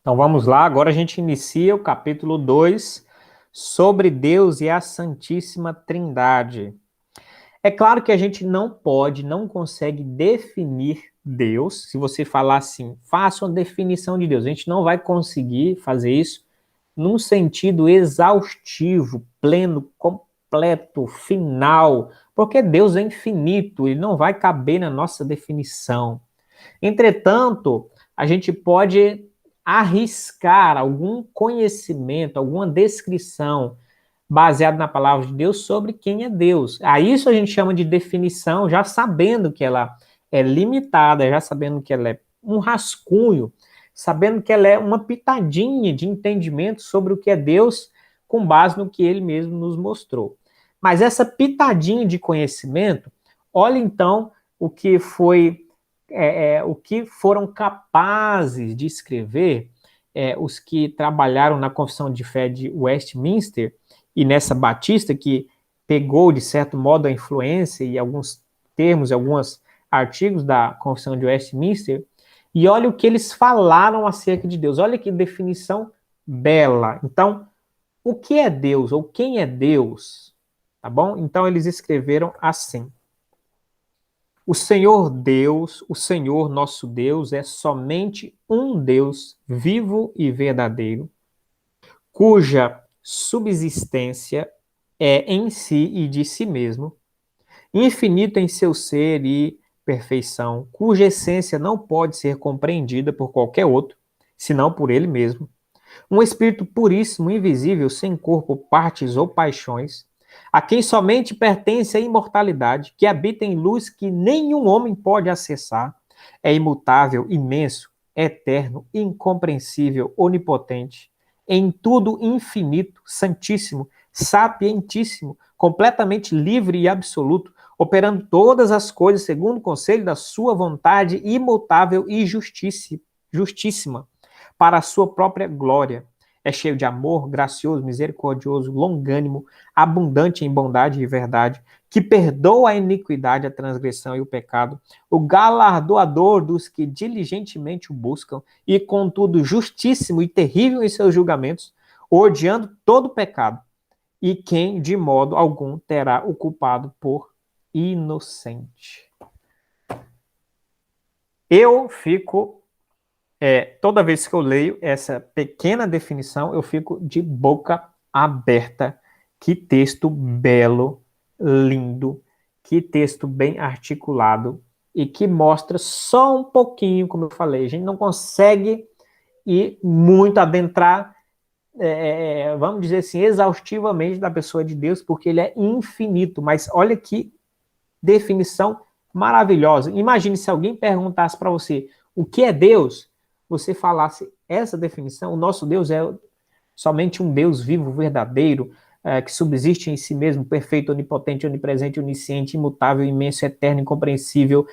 Então vamos lá, agora a gente inicia o capítulo 2 sobre Deus e a Santíssima Trindade. É claro que a gente não pode, não consegue definir Deus. Se você falar assim, faça uma definição de Deus, a gente não vai conseguir fazer isso num sentido exaustivo, pleno, completo, final, porque Deus é infinito, ele não vai caber na nossa definição. Entretanto, a gente pode arriscar algum conhecimento, alguma descrição baseada na palavra de Deus sobre quem é Deus. A isso a gente chama de definição, já sabendo que ela é limitada, já sabendo que ela é um rascunho, sabendo que ela é uma pitadinha de entendimento sobre o que é Deus com base no que ele mesmo nos mostrou. Mas essa pitadinha de conhecimento, olha então o que foi o que foram capazes de escrever os que trabalharam na Confissão de Fé de Westminster e nessa Batista, que pegou, de certo modo, a influência e alguns termos, alguns artigos da Confissão de Westminster, e olha o que eles falaram acerca de Deus. Olha que definição bela. Então, o que é Deus ou quem é Deus? Tá bom? Então, eles escreveram assim: o Senhor Deus, o Senhor nosso Deus, é somente um Deus vivo e verdadeiro, cuja subsistência é em si e de si mesmo, infinito em seu ser e perfeição, cuja essência não pode ser compreendida por qualquer outro, senão por ele mesmo. Um espírito puríssimo, invisível, sem corpo, partes ou paixões, a quem somente pertence a imortalidade, que habita em luz que nenhum homem pode acessar, é imutável, imenso, eterno, incompreensível, onipotente, em tudo infinito, santíssimo, sapientíssimo, completamente livre e absoluto, operando todas as coisas segundo o conselho da sua vontade imutável e justíssima, para a sua própria glória. É cheio de amor, gracioso, misericordioso, longânimo, abundante em bondade e verdade, que perdoa a iniquidade, a transgressão e o pecado, o galardoador dos que diligentemente o buscam, e contudo justíssimo e terrível em seus julgamentos, odiando todo pecado, e quem de modo algum terá o culpado por inocente. Eu fico toda vez que eu leio essa pequena definição, eu fico de boca aberta. Que texto belo, lindo, que texto bem articulado e que mostra só um pouquinho, como eu falei. A gente não consegue ir muito adentrar, vamos dizer assim, exaustivamente da pessoa de Deus, porque ele é infinito. Mas olha que definição maravilhosa. Imagine se alguém perguntasse para você o que é Deus, você falasse essa definição: o nosso Deus é somente um Deus vivo, verdadeiro, que subsiste em si mesmo, perfeito, onipotente, onipresente, onisciente, imutável, imenso, eterno, incompreensível,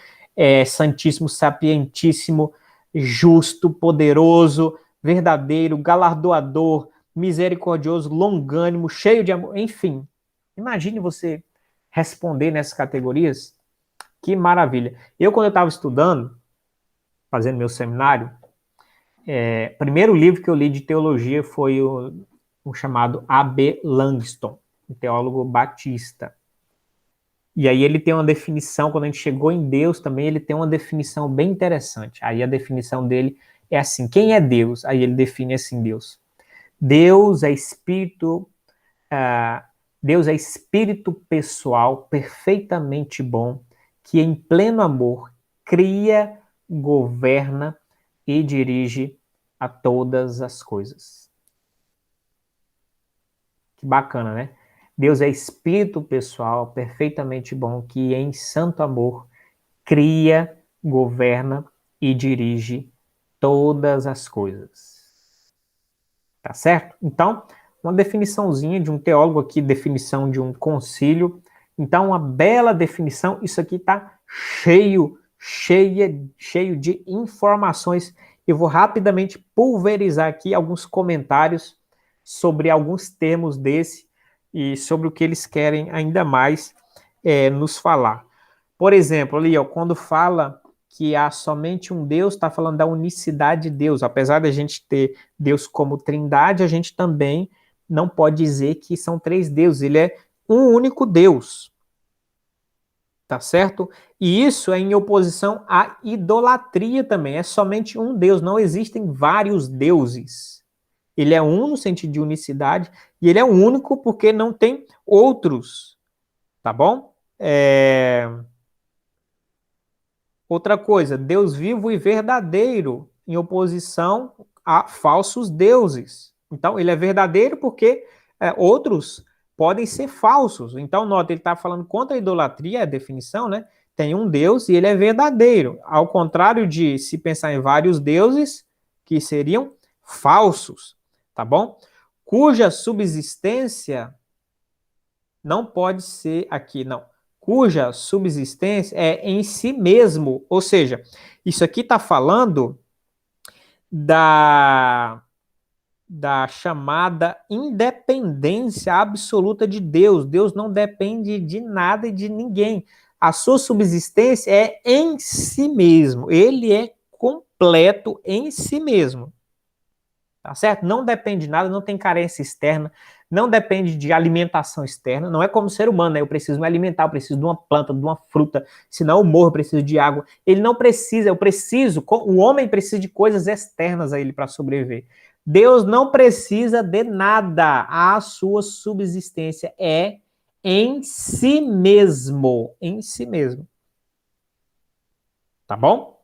santíssimo, sapientíssimo, justo, poderoso, verdadeiro, galardoador, misericordioso, longânimo, cheio de amor, enfim. Imagine você responder nessas categorias. Que maravilha. Eu, quando eu estava estudando, fazendo meu seminário, primeiro livro que eu li de teologia foi o chamado A.B. Langston, um teólogo batista. E aí ele tem uma definição, quando a gente chegou em Deus também, ele tem uma definição bem interessante. Aí a definição dele é assim: quem é Deus? Aí ele define assim Deus. Deus é espírito, uh, Deus é espírito pessoal, perfeitamente bom, que em pleno amor cria, governa e dirige a todas as coisas. Que bacana, né? Deus é espírito pessoal, perfeitamente bom, que em santo amor cria, governa e dirige todas as coisas. Tá certo? Então, uma definiçãozinha de um teólogo aqui, definição de um concílio. Então, uma bela definição. Isso aqui está cheio de informações. Eu vou rapidamente pulverizar aqui alguns comentários sobre alguns termos desse e sobre o que eles querem ainda mais nos falar. Por exemplo, ali, ó, quando fala que há somente um Deus, está falando da unicidade de Deus. Apesar de a gente ter Deus como trindade, a gente também não pode dizer que são três deuses. Ele é um único Deus. Tá certo? E isso é em oposição à idolatria também. É somente um Deus, não existem vários deuses. Ele é um no sentido de unicidade, e ele é único porque não tem outros. Tá bom? Outra coisa, Deus vivo e verdadeiro, em oposição a falsos deuses. Então, ele é verdadeiro porque outros podem ser falsos. Então, nota, ele está falando contra a idolatria, é a definição, né? Tem um Deus e ele é verdadeiro. Ao contrário de se pensar em vários deuses que seriam falsos, tá bom? Cuja subsistência não pode ser aqui, não. Cuja subsistência é em si mesmo. Ou seja, isso aqui está falando da chamada independência absoluta de Deus. Deus não depende de nada e de ninguém. A sua subsistência é em si mesmo. Ele é completo em si mesmo. Tá certo? Não depende de nada, não tem carência externa, não depende de alimentação externa. Não é como ser humano, né? Eu preciso me alimentar, eu preciso de uma planta, de uma fruta, senão eu morro, eu preciso de água. Ele não precisa, o homem precisa de coisas externas a ele para sobreviver. Deus não precisa de nada. A sua subsistência é em si mesmo. Em si mesmo. Tá bom?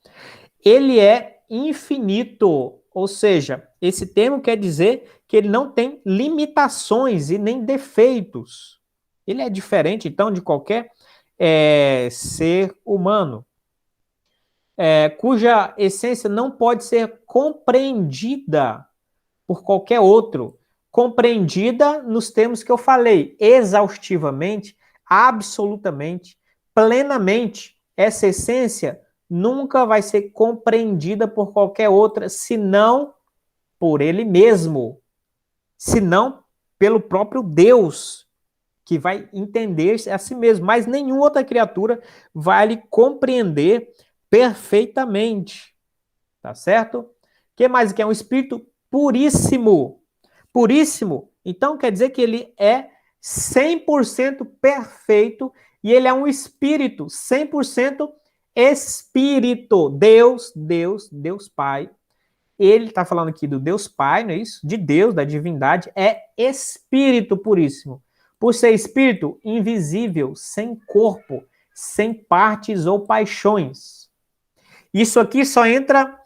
Ele é infinito, ou seja, esse termo quer dizer que ele não tem limitações e nem defeitos. Ele é diferente, então, de qualquer ser humano, cuja essência não pode ser compreendida por qualquer outro. Compreendida nos termos que eu falei, exaustivamente, absolutamente, plenamente. Essa essência nunca vai ser compreendida por qualquer outra, senão por ele mesmo, senão pelo próprio Deus, que vai entender a si mesmo. Mas nenhuma outra criatura vai lhe compreender perfeitamente. Tá certo? O que mais que é um espírito puríssimo? Puríssimo, então quer dizer que ele é 100% perfeito e ele é um espírito 100% espírito. Deus Pai. Ele está falando aqui do Deus Pai, não é isso? De Deus, da divindade, é espírito puríssimo. Por ser espírito invisível, sem corpo, sem partes ou paixões. Isso aqui só entra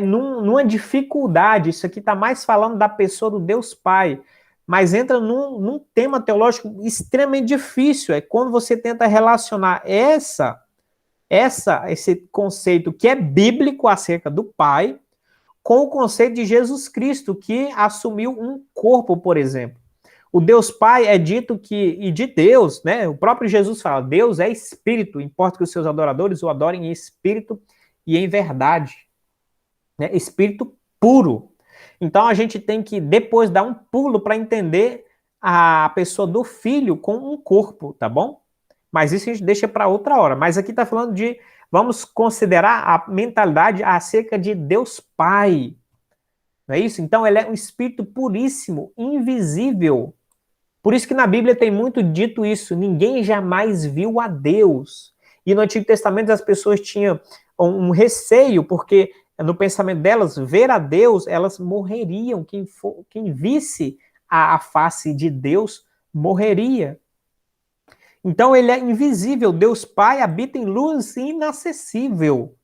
numa dificuldade. Isso aqui está mais falando da pessoa do Deus Pai, mas entra num tema teológico extremamente difícil. É quando você tenta relacionar esse conceito que é bíblico acerca do Pai com o conceito de Jesus Cristo, que assumiu um corpo, por exemplo. O Deus Pai é dito que, e de Deus, né? O próprio Jesus fala, Deus é espírito, importa que os seus adoradores o adorem em espírito e em verdade. Né? Espírito puro. Então a gente tem que depois dar um pulo para entender a pessoa do filho com um corpo, tá bom? Mas isso a gente deixa para outra hora. Mas aqui está falando de, vamos considerar a mentalidade acerca de Deus Pai. Não é isso? Então ele é um espírito puríssimo, invisível. Por isso que na Bíblia tem muito dito isso, ninguém jamais viu a Deus. E no Antigo Testamento as pessoas tinham um receio, porque no pensamento delas, ver a Deus, elas morreriam. Quem visse a face de Deus, morreria. Então ele é invisível, Deus Pai habita em luz inacessível.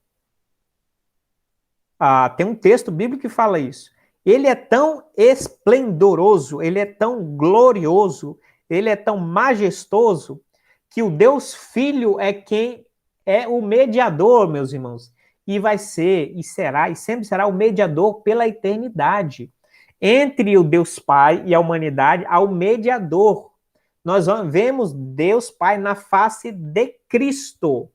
Tem um texto bíblico que fala isso. Ele é tão esplendoroso, ele é tão glorioso, ele é tão majestoso, que o Deus Filho é quem é o mediador, meus irmãos. E vai ser, e será, e sempre será o mediador pela eternidade. Entre o Deus Pai e a humanidade, há o mediador. Nós vemos Deus Pai na face de Cristo.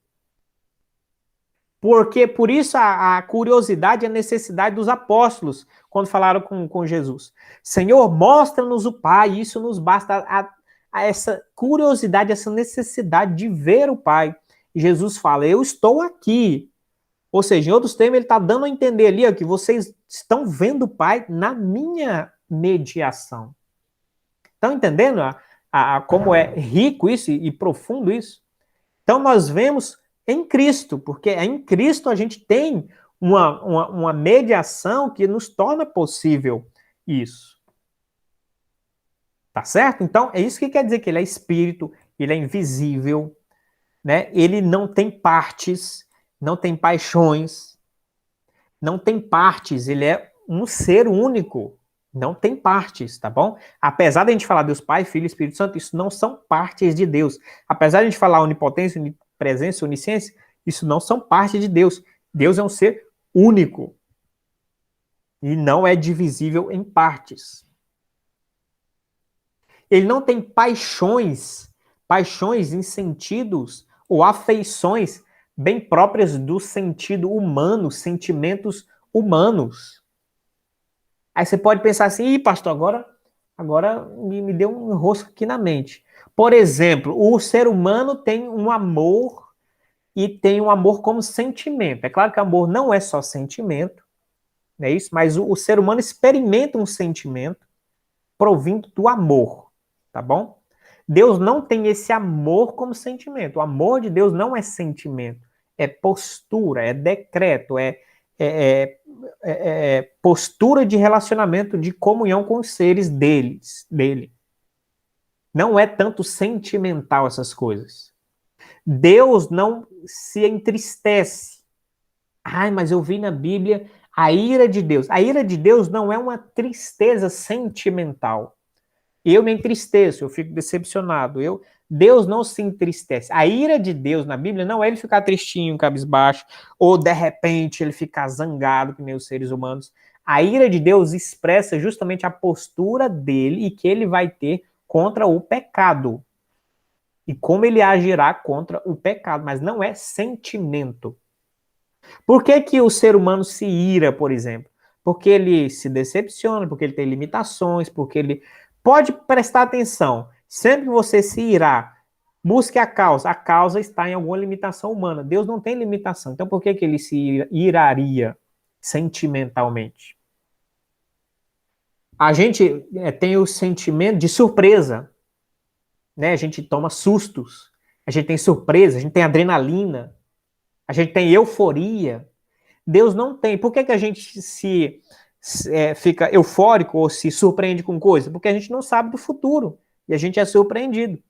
Porque por isso a curiosidade e a necessidade dos apóstolos, quando falaram com Jesus. Senhor, mostra-nos o Pai, isso nos basta, a essa curiosidade, essa necessidade de ver o Pai. E Jesus fala, eu estou aqui. Ou seja, em outros termos, ele está dando a entender ali ó, que vocês estão vendo o Pai na minha mediação. Estão entendendo como é rico isso e profundo isso? Então, nós vemos em Cristo, porque em Cristo a gente tem uma mediação que nos torna possível isso. Tá certo? Então, é isso que quer dizer que ele é espírito, ele é invisível, né? Ele não tem partes, não tem paixões, não tem partes, ele é um ser único, não tem partes, tá bom? Apesar de a gente falar Deus Pai, Filho e Espírito Santo, isso não são partes de Deus. Apesar de a gente falar onipotência, onipresença, onisciência, isso não são partes de Deus. Deus é um ser único e não é divisível em partes. Ele não tem paixões em sentidos ou afeições bem próprias do sentido humano, sentimentos humanos. Aí você pode pensar assim, ih, pastor, agora me deu um enrosco aqui na mente. Por exemplo, o ser humano tem um amor e tem um amor como sentimento. É claro que amor não é só sentimento, não é isso? Mas o ser humano experimenta um sentimento provindo do amor, tá bom? Deus não tem esse amor como sentimento. O amor de Deus não é sentimento, é postura, é decreto, é, postura de relacionamento, de comunhão com os seres dele. Não é tanto sentimental essas coisas. Deus não se entristece. Ai, mas eu vi na Bíblia a ira de Deus. A ira de Deus não é uma tristeza sentimental. Eu me entristeço, eu fico decepcionado. Deus não se entristece. A ira de Deus na Bíblia não é ele ficar tristinho, cabisbaixo, ou de repente ele ficar zangado, que nem os seres humanos. A ira de Deus expressa justamente a postura dele e que ele vai ter contra o pecado. E como ele agirá contra o pecado, mas não é sentimento. Por que o ser humano se ira, por exemplo? Porque ele se decepciona, porque ele tem limitações, porque ele pode prestar atenção. Sempre que você se irar, busque a causa. A causa está em alguma limitação humana. Deus não tem limitação. Então por que ele se iraria sentimentalmente? A gente tem o sentimento de surpresa, né? A gente toma sustos, a gente tem surpresa, a gente tem adrenalina, a gente tem euforia. Deus não tem. Por que a gente fica eufórico ou se surpreende com coisa? Porque a gente não sabe do futuro e a gente é surpreendido.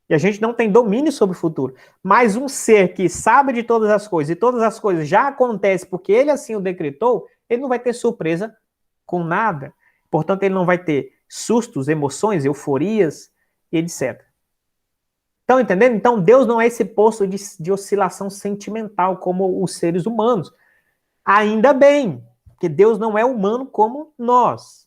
E a gente não tem domínio sobre o futuro. Mas um ser que sabe de todas as coisas e todas as coisas já acontecem porque ele assim o decretou, ele não vai ter surpresa com nada. Portanto, ele não vai ter sustos, emoções, euforias, etc. Estão entendendo? Então, Deus não é esse poço de oscilação sentimental como os seres humanos. Ainda bem, que Deus não é humano como nós.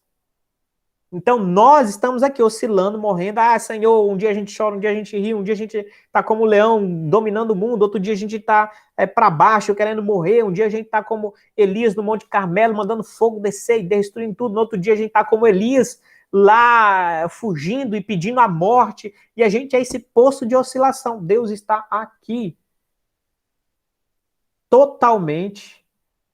Então, nós estamos aqui oscilando, morrendo. Ah, Senhor, um dia a gente chora, um dia a gente ri, um dia a gente está como leão dominando o mundo, outro dia a gente está para baixo, querendo morrer, um dia a gente está como Elias no Monte Carmelo, mandando fogo descer e destruindo tudo, no outro dia a gente está como Elias lá fugindo e pedindo a morte, e a gente é esse poço de oscilação. Deus está aqui, totalmente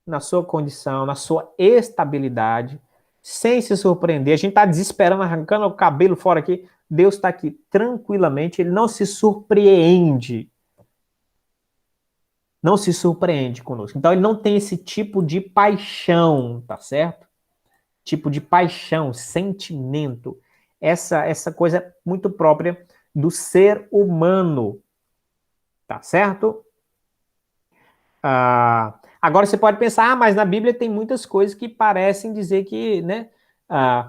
na sua condição, na sua estabilidade, sem se surpreender. A gente está desesperando, arrancando o cabelo fora aqui. Deus está aqui tranquilamente, ele não se surpreende. Não se surpreende conosco. Então ele não tem esse tipo de paixão, tá certo? Tipo de paixão, sentimento. Essa coisa é muito própria do ser humano, tá certo? Agora você pode pensar, mas na Bíblia tem muitas coisas que parecem dizer que, né?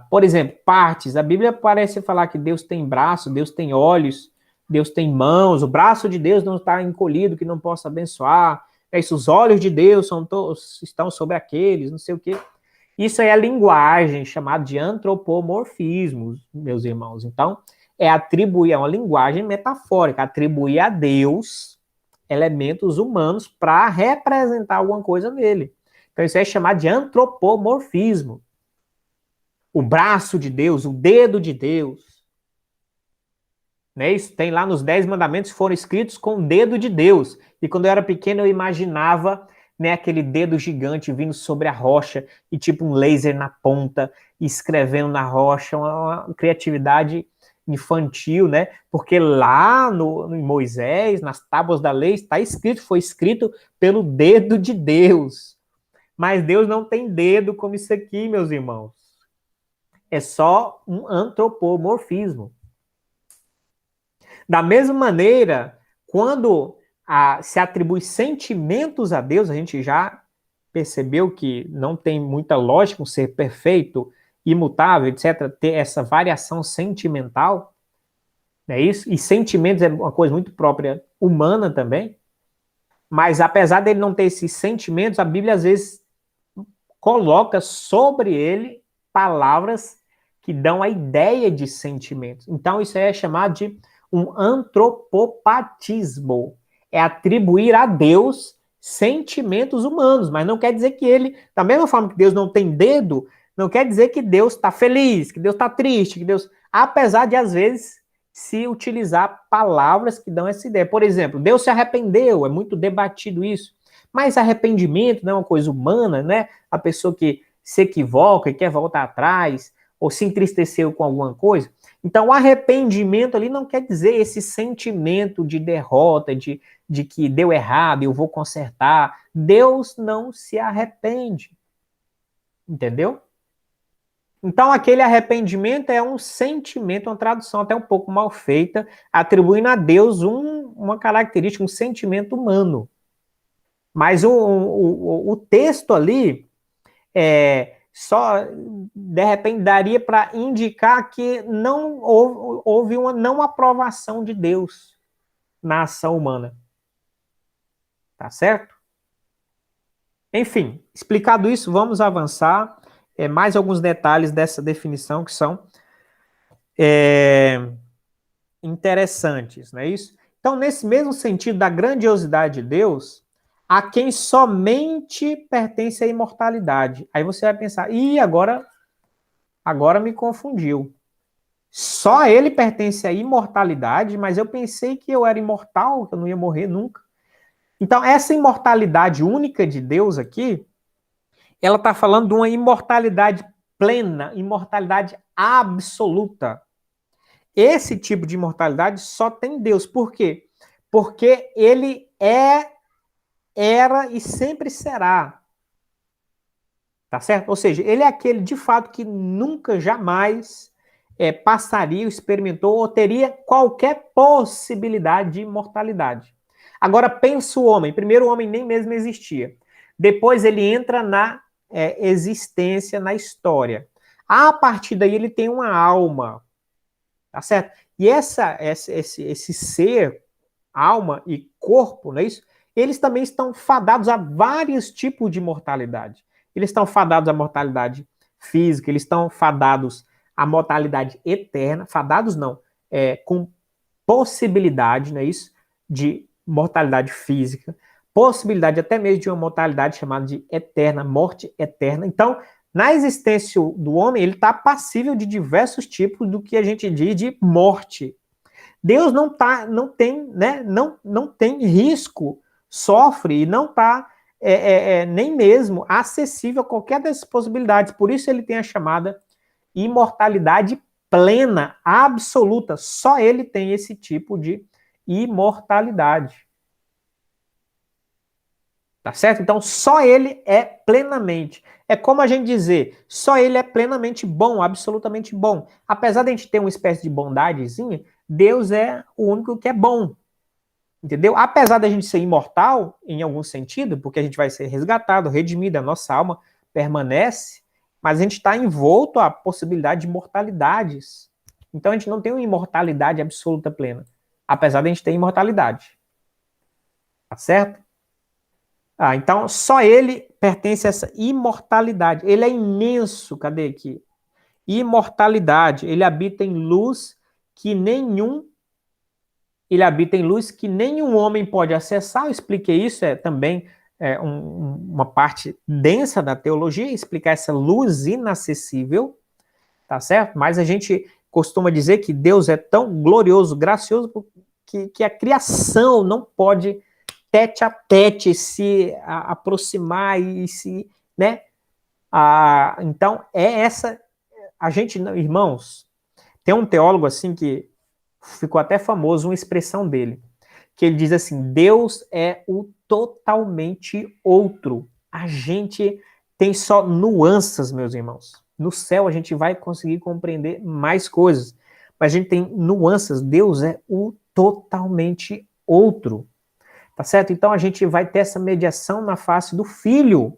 Por exemplo, partes. A Bíblia parece falar que Deus tem braço, Deus tem olhos, Deus tem mãos, o braço de Deus não está encolhido, que não possa abençoar. É isso, os olhos de Deus estão sobre aqueles, não sei o quê. Isso aí é a linguagem chamada de antropomorfismo, meus irmãos. Então, é uma linguagem metafórica, atribuir a Deus elementos humanos para representar alguma coisa nele. Então isso é chamado de antropomorfismo. O braço de Deus, o dedo de Deus. Né? Isso tem lá nos 10 mandamentos, foram escritos com o dedo de Deus. E quando eu era pequeno eu imaginava nem aquele dedo gigante vindo sobre a rocha e tipo um laser na ponta, escrevendo na rocha, uma criatividade infantil, né? Porque lá em Moisés, nas tábuas da lei, está escrito, foi escrito pelo dedo de Deus. Mas Deus não tem dedo como isso aqui, meus irmãos. É só um antropomorfismo. Da mesma maneira, quando se atribui sentimentos a Deus, a gente já percebeu que não tem muita lógica um ser perfeito, imutável, etc., ter essa variação sentimental, não é isso? E sentimentos é uma coisa muito própria humana também, mas apesar dele não ter esses sentimentos, a Bíblia às vezes coloca sobre ele palavras que dão a ideia de sentimentos. Então isso aí é chamado de um antropopatismo. É atribuir a Deus sentimentos humanos, mas não quer dizer que ele, da mesma forma que Deus não tem dedo, não quer dizer que Deus está feliz, que Deus está triste, que Deus, apesar de às vezes se utilizar palavras que dão essa ideia. Por exemplo, Deus se arrependeu, é muito debatido isso. Mas arrependimento não é uma coisa humana, né? A pessoa que se equivoca e quer voltar atrás, ou se entristeceu com alguma coisa. Então, o arrependimento ali não quer dizer esse sentimento de derrota, de que deu errado, eu vou consertar. Deus não se arrepende. Entendeu? Então, aquele arrependimento é um sentimento, uma tradução até um pouco mal feita, atribuindo a Deus uma característica, um sentimento humano. Mas o texto ali só, de repente, daria para indicar que não houve uma não aprovação de Deus na ação humana. Tá certo? Enfim, explicado isso, vamos avançar. Mais alguns detalhes dessa definição que são interessantes, não é isso? Então, nesse mesmo sentido da grandiosidade de Deus, a quem somente pertence a imortalidade. Aí você vai pensar, agora me confundiu. Só ele pertence à imortalidade, mas eu pensei que eu era imortal, que eu não ia morrer nunca. Então, essa imortalidade única de Deus aqui, ela está falando de uma imortalidade plena, imortalidade absoluta. Esse tipo de imortalidade só tem Deus. Por quê? Porque ele era e sempre será. Tá certo? Ou seja, ele é aquele de fato que nunca, jamais passaria, experimentou ou teria qualquer possibilidade de imortalidade. Agora, pensa o homem. Primeiro, o homem nem mesmo existia. Depois, ele entra na existência, na história. A partir daí, ele tem uma alma. Tá certo? E esse ser, alma e corpo, não é isso? Eles também estão fadados a vários tipos de mortalidade. Eles estão fadados à mortalidade física, eles estão fadados à mortalidade eterna, fadados não, com possibilidade, não é isso? De mortalidade física, possibilidade até mesmo de uma mortalidade chamada de eterna, morte eterna. Então, na existência do homem, ele está passível de diversos tipos do que a gente diz de morte. Deus não tem risco, sofre e não está nem mesmo acessível a qualquer dessas possibilidades. Por isso ele tem a chamada imortalidade plena, absoluta. Só ele tem esse tipo de imortalidade. Tá certo? Então, só ele é plenamente. É como a gente dizer, só ele é plenamente bom, absolutamente bom. Apesar de a gente ter uma espécie de bondadezinha, Deus é o único que é bom. Entendeu? Apesar da gente ser imortal, em algum sentido, porque a gente vai ser resgatado, redimido, a nossa alma permanece, mas a gente está envolto à possibilidade de mortalidades. Então, a gente não tem uma imortalidade absoluta plena, apesar de a gente ter imortalidade. Tá certo? Então, só ele pertence a essa imortalidade. Ele é imenso. Cadê aqui? Imortalidade. Ele habita em luz que nenhum homem pode acessar. Eu expliquei isso, também uma parte densa da teologia, explicar essa luz inacessível, tá certo? Mas a gente costuma dizer que Deus é tão glorioso, gracioso, que a criação não pode tete a tete, se aproximar e se, né? Então, a gente, irmãos, tem um teólogo assim que ficou até famoso, uma expressão dele, que ele diz assim: Deus é o totalmente outro. A gente tem só nuances, meus irmãos. No céu a gente vai conseguir compreender mais coisas, mas a gente tem nuances. Deus é o totalmente outro. Tá certo? Então a gente vai ter essa mediação na face do Filho.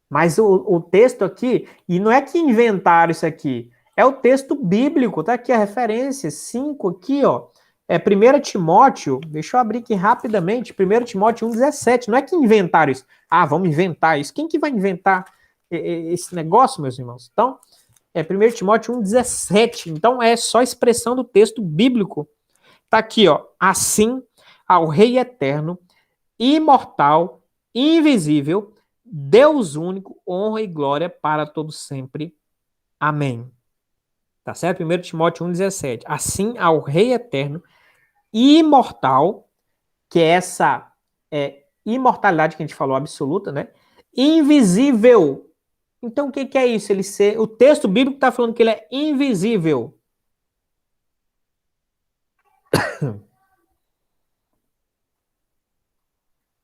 Mas o texto aqui, e não é que inventaram isso aqui, é o texto bíblico, tá aqui a referência, 5 aqui, ó. É 1 Timóteo, deixa eu abrir aqui rapidamente, 1 Timóteo 1,17. Não é que inventaram isso. Ah, vamos inventar isso. Quem que vai inventar esse negócio, meus irmãos? Então, é 1 Timóteo 1,17. Então, é só expressão do texto bíblico. Tá aqui, ó. Assim, ao Rei eterno, imortal, invisível, Deus único, honra e glória para todos sempre. Amém. Tá certo? 1 Timóteo 1,17. Assim, ao Rei eterno, imortal, que é essa imortalidade que a gente falou, absoluta, né? Invisível. Então, o que é isso? O texto bíblico está falando que ele é invisível.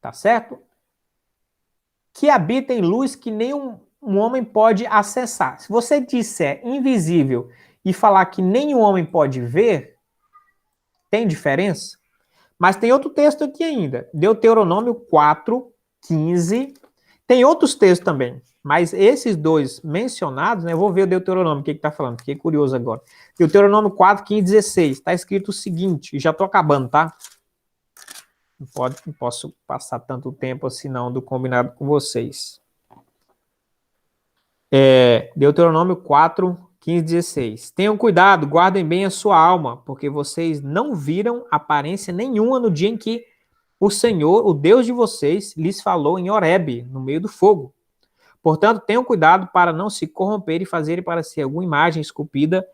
Tá certo? Que habita em luz que nenhum homem pode acessar. Se você disser invisível e falar que nenhum homem pode ver, tem diferença? Mas tem outro texto aqui ainda. Deuteronômio 4, 15. Tem outros textos também. Mas esses dois mencionados, né? Eu vou ver o Deuteronômio, o que está falando. Fiquei curioso agora. Deuteronômio 4, 15, 16. Está escrito o seguinte, e já estou acabando, tá? Não posso passar tanto tempo assim não do combinado com vocês. Deuteronômio 4, 15, 16. Tenham cuidado, guardem bem a sua alma, porque vocês não viram aparência nenhuma no dia em que o Senhor, o Deus de vocês, lhes falou em Horebe, no meio do fogo. Portanto, tenham cuidado para não se corromper e fazerem para si alguma imagem esculpida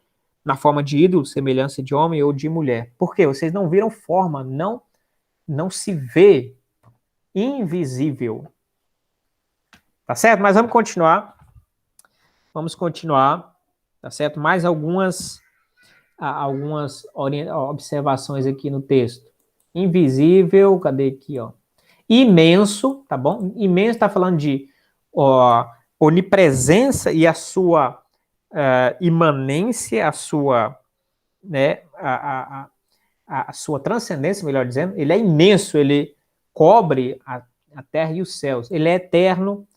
na forma de ídolo, semelhança de homem ou de mulher. Por quê? Vocês não viram forma, não se vê, invisível. Tá certo? Mas vamos continuar. Tá certo? Mais algumas observações aqui no texto. Invisível, cadê aqui, ó? Imenso, tá bom? Imenso está falando de onipresença e a sua imanência, a sua, né, a sua transcendência, melhor dizendo. Ele é imenso, ele cobre a terra e os céus. Ele é eterno,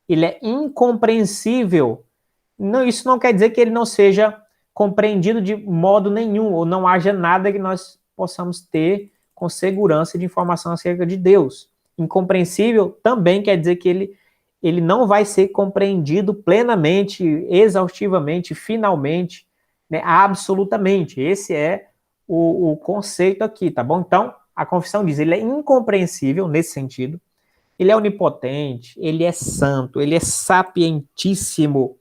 ele é incompreensível. Não, isso não quer dizer que ele não seja compreendido de modo nenhum, ou não haja nada que nós possamos ter com segurança de informação acerca de Deus. Incompreensível também quer dizer que ele não vai ser compreendido plenamente, exaustivamente, finalmente, né, absolutamente. Esse é o conceito aqui, tá bom? Então, a confissão diz, ele é incompreensível nesse sentido, ele é onipotente, ele é santo, ele é sapientíssimo,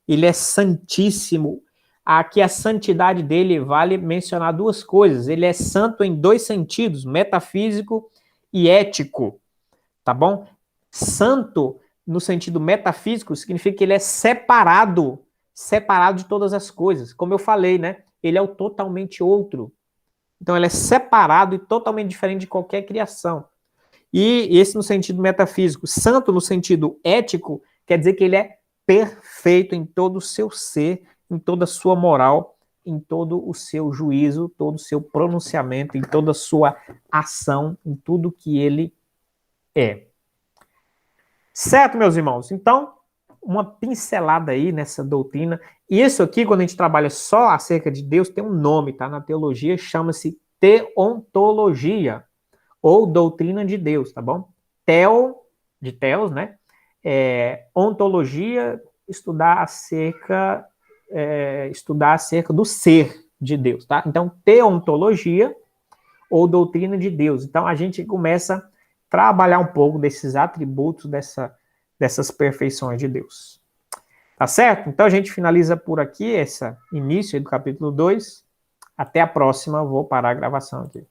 ele é santíssimo. Aqui a santidade dele vale mencionar duas coisas. Ele é santo em dois sentidos, metafísico e ético, tá bom? Santo no sentido metafísico significa que ele é separado de todas as coisas. Como eu falei, né? Ele é o totalmente outro. Então ele é separado e totalmente diferente de qualquer criação. E esse no sentido metafísico. Santo no sentido ético quer dizer que ele é perfeito em todo o seu ser, em toda a sua moral, em todo o seu juízo, todo o seu pronunciamento, em toda a sua ação, em tudo que ele é. Certo, meus irmãos? Então, uma pincelada aí nessa doutrina. E isso aqui, quando a gente trabalha só acerca de Deus, tem um nome, tá? Na teologia chama-se teontologia, ou doutrina de Deus, tá bom? De teos, né? Ontologia, estudar acerca do ser de Deus, tá? Então, teontologia ou doutrina de Deus. Então, a gente começa a trabalhar um pouco desses atributos, dessas perfeições de Deus. Tá certo? Então, a gente finaliza por aqui esse início do capítulo 2. Até a próxima, vou parar a gravação aqui.